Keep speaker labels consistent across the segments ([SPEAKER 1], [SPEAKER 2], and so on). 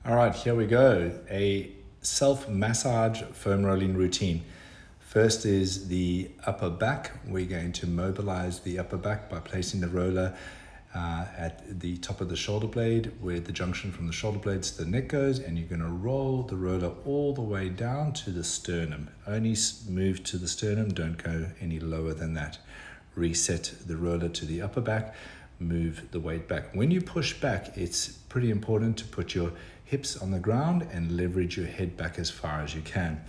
[SPEAKER 1] All right, here we go. A self-massage foam rolling routine. First is the upper back. We're going to mobilize the upper back by placing the roller at the top of the shoulder blade where the junction from the shoulder blades to the neck goes, and you're going to roll the roller all the way down to the sternum. Only move to the sternum, don't go any lower than that. Reset the roller to the upper back, move the weight back. When you push back, it's pretty important to put your hips on the ground and leverage your head back as far as you can.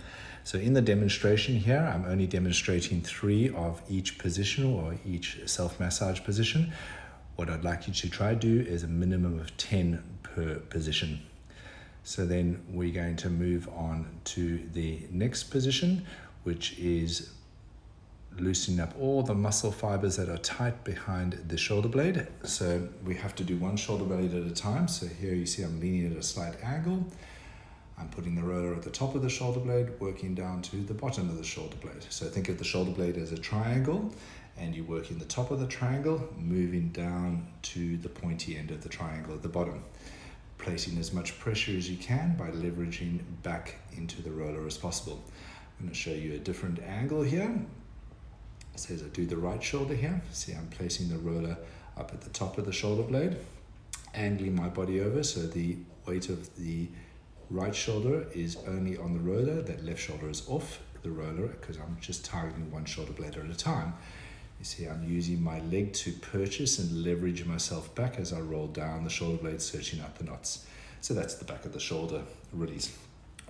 [SPEAKER 1] So in the demonstration here, I'm only demonstrating 3 of each position or each self-massage position. What I'd like you to try to do is a minimum of 10 per position. So then we're going to move on to the next position, which is loosening up all the muscle fibers that are tight behind the shoulder blade. So we have to do one shoulder blade at a time. So here you see I'm leaning at a slight angle. I'm putting the roller at the top of the shoulder blade, working down to the bottom of the shoulder blade. So think of the shoulder blade as a triangle, and you're working the top of the triangle, moving down to the pointy end of the triangle at the bottom. Placing as much pressure as you can by leveraging back into the roller as possible. I'm going to show you a different angle here. So as I do the right shoulder here, see I'm placing the roller up at the top of the shoulder blade, angling my body over so the weight of the right shoulder is only on the roller, that left shoulder is off the roller because I'm just targeting one shoulder blade at a time. You see I'm using my leg to purchase and leverage myself back as I roll down the shoulder blade, searching out the knots. So that's the back of the shoulder release.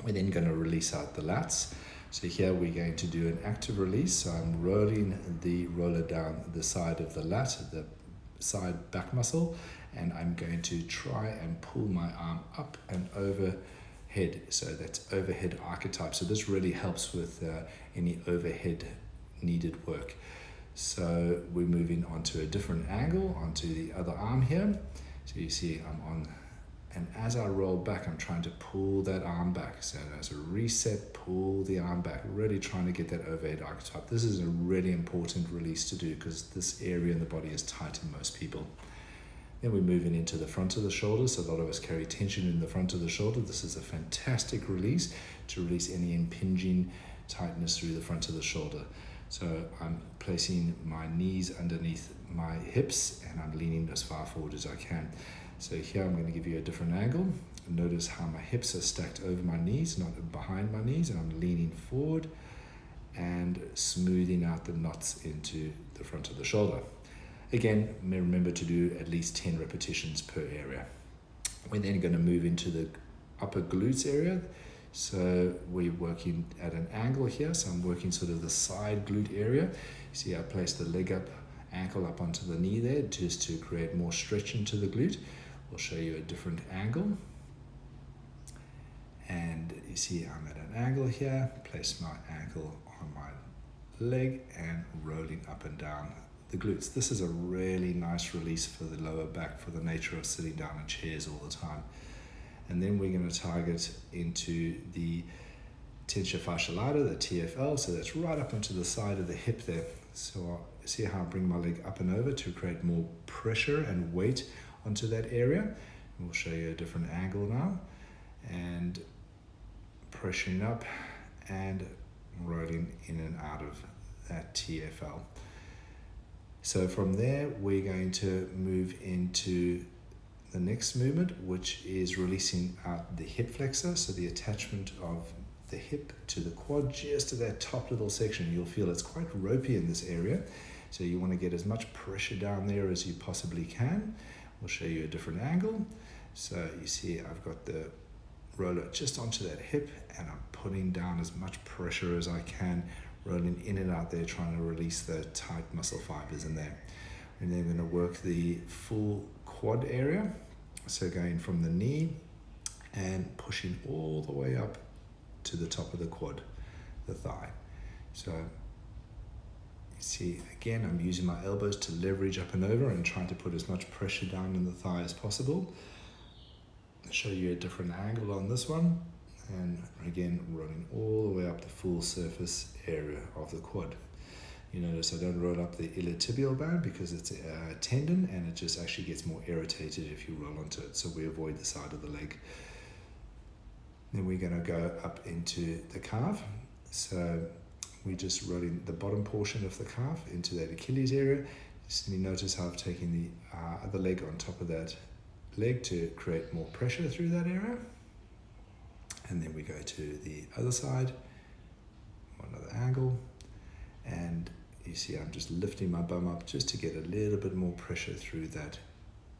[SPEAKER 1] We're then going to release out the lats. So here we're going to do an active release. So I'm rolling the roller down the side of the lat, the side back muscle, and I'm going to try and pull my arm up and overhead. So that's overhead archetype. So this really helps with any overhead needed work. So we're moving onto a different angle, onto the other arm here. So you see I'm on, and as I roll back, I'm trying to pull that arm back. So as a reset, pull the arm back, really trying to get that overhead archetype. This is a really important release to do because this area in the body is tight in most people. Then we're moving into the front of the shoulder. So a lot of us carry tension in the front of the shoulder. This is a fantastic release to release any impinging tightness through the front of the shoulder. So I'm placing my knees underneath my hips and I'm leaning as far forward as I can. So here I'm going to give you a different angle. Notice how my hips are stacked over my knees, not behind my knees, and I'm leaning forward and smoothing out the knots into the front of the shoulder. Again, remember to do at least 10 repetitions per area. We're then going to move into the upper glutes area. So we're working at an angle here. So I'm working sort of the side glute area. See, I place the leg up, ankle up onto the knee there just to create more stretch into the glute. We'll show you a different angle. And you see I'm at an angle here, place my ankle on my leg and rolling up and down the glutes. This is a really nice release for the lower back for the nature of sitting down in chairs all the time. And then we're going to target into the tensor fasciae lata, the TFL, so that's right up onto the side of the hip there. So I'll see how I bring my leg up and over to create more pressure and weight onto that area. And we'll show you a different angle now, and pressuring up and rolling in and out of that TFL. So from there we're going to move into the next movement, which is releasing out the hip flexor, so the attachment of the hip to the quad, just to that top little section. You'll feel it's quite ropey in this area, so you want to get as much pressure down there as you possibly can. We'll show you a different angle. So you see I've got the roller just onto that hip and I'm putting down as much pressure as I can, rolling in and out there, trying to release the tight muscle fibers in there. And then we're going to work the full quad area. So going from the knee and pushing all the way up to the top of the quad, the thigh. So see, again, I'm using my elbows to leverage up and over and trying to put as much pressure down in the thigh as possible. I'll show you a different angle on this one. And again, rolling all the way up the full surface area of the quad. You notice I don't roll up the iliotibial band because it's a tendon and it just actually gets more irritated if you roll onto it. So we avoid the side of the leg. Then we're going to go up into the calf. So we're just rolling the bottom portion of the calf into that Achilles area. Just notice how I've taken the other leg on top of that leg to create more pressure through that area. And then we go to the other side, another angle, and you see I'm just lifting my bum up just to get a little bit more pressure through that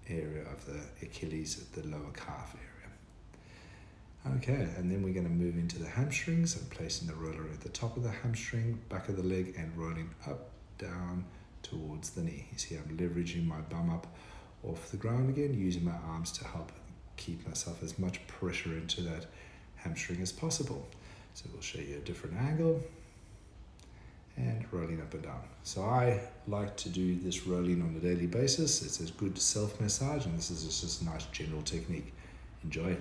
[SPEAKER 1] area of the Achilles at the lower calf area. Okay, and then we're going to move into the hamstrings and placing the roller at the top of the hamstring, back of the leg, and rolling up, down towards the knee. You see I'm leveraging my bum up off the ground again, using my arms to help keep myself as much pressure into that hamstring as possible. So we'll show you a different angle and rolling up and down. So I like to do this rolling on a daily basis. It's a good self-massage, and this is just a nice general technique. Enjoy.